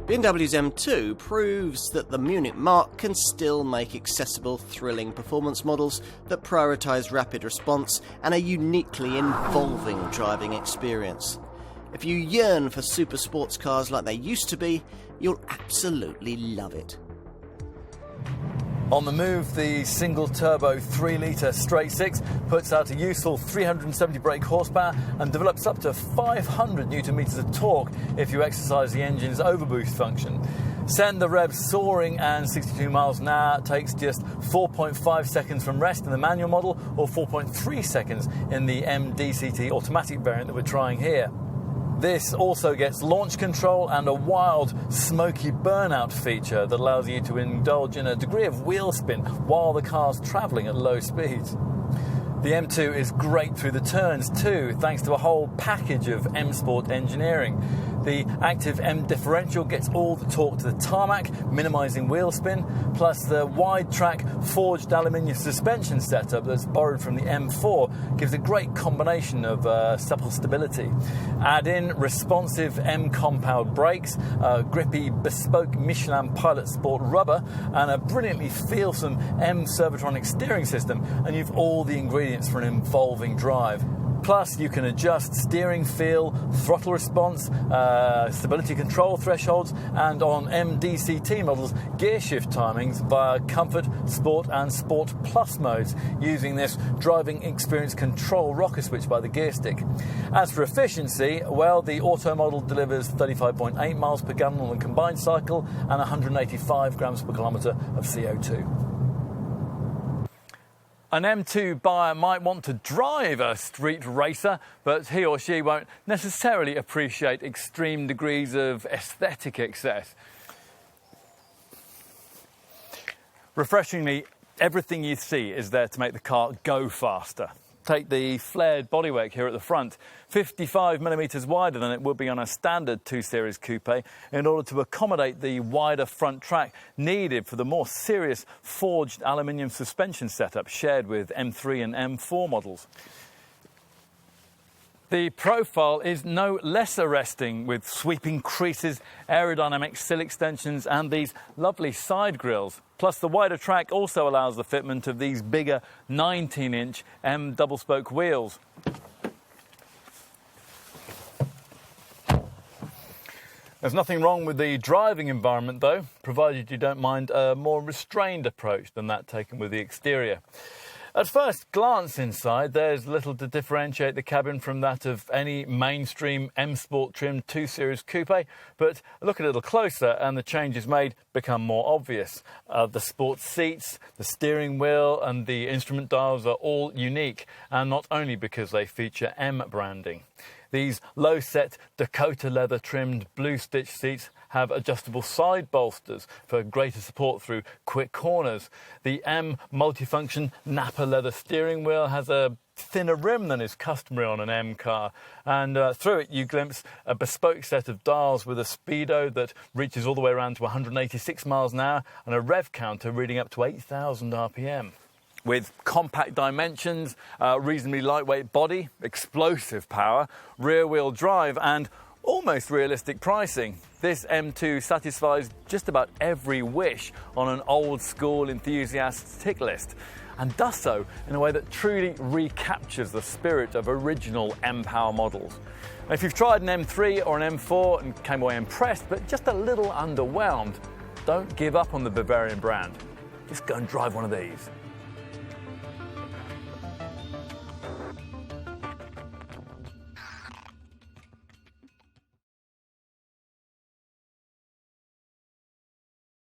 BMW's M2 proves that the Munich marque can still make accessible, thrilling performance models that prioritise rapid response and a uniquely involving driving experience. If you yearn for super sports cars like they used to be, you'll absolutely love it. On the move, the single-turbo 3-litre straight-six puts out a useful 370 brake horsepower and develops up to 500 newton-metres of torque if you exercise the engine's overboost function. Send the revs soaring, and 62 miles an hour takes just 4.5 seconds from rest in the manual model, or 4.3 seconds in the MDCT automatic variant that we're trying here. This also gets launch control and a wild, smoky burnout feature that allows you to indulge in a degree of wheel spin while the car's travelling at low speeds. The M2 is great through the turns too, thanks to a whole package of M Sport engineering. The active M differential gets all the torque to the tarmac, minimising wheel spin, plus the wide-track forged aluminium suspension setup that's borrowed from the M4 gives a great combination of supple stability. Add in responsive M compound brakes, grippy bespoke Michelin Pilot Sport rubber, and a brilliantly feelsome M Servotronic steering system, and you've all the ingredients for an involving drive. Plus, you can adjust steering feel, throttle response, stability control thresholds, and on MDCT models, gear shift timings via Comfort, Sport and Sport Plus modes, using this driving experience control rocker switch by the gear stick. As for efficiency, well, the Auto model delivers 35.8 miles per gallon on the combined cycle and 185 grams per kilometre of CO2. An M2 buyer might want to drive a street racer, but he or she won't necessarily appreciate extreme degrees of aesthetic excess. Refreshingly, everything you see is there to make the car go faster. Take the flared bodywork here at the front, 55mm wider than it would be on a standard 2 Series coupe, in order to accommodate the wider front track needed for the more serious forged aluminium suspension setup shared with M3 and M4 models. The profile is no less arresting, with sweeping creases, aerodynamic sill extensions and these lovely side grills. Plus, the wider track also allows the fitment of these bigger 19-inch M double-spoke wheels. There's nothing wrong with the driving environment though, provided you don't mind a more restrained approach than that taken with the exterior. At first glance inside, there's little to differentiate the cabin from that of any mainstream M Sport trimmed 2 Series coupe, but look a little closer and the changes made become more obvious. The sport seats, the steering wheel and the instrument dials are all unique, and not only because they feature M branding. These low-set Dakota leather trimmed blue stitch seats have adjustable side bolsters for greater support through quick corners. The M multifunction Napa leather steering wheel has a thinner rim than is customary on an M car, and through it you glimpse a bespoke set of dials with a speedo that reaches all the way around to 186 miles an hour and a rev counter reading up to 8,000 RPM. With compact dimensions, reasonably lightweight body, explosive power, rear-wheel drive and almost realistic pricing, this M2 satisfies just about every wish on an old-school enthusiast's tick list, and does so in a way that truly recaptures the spirit of original M-Power models. Now, if you've tried an M3 or an M4 and came away impressed but just a little underwhelmed, don't give up on the Bavarian brand. Just go and drive one of these.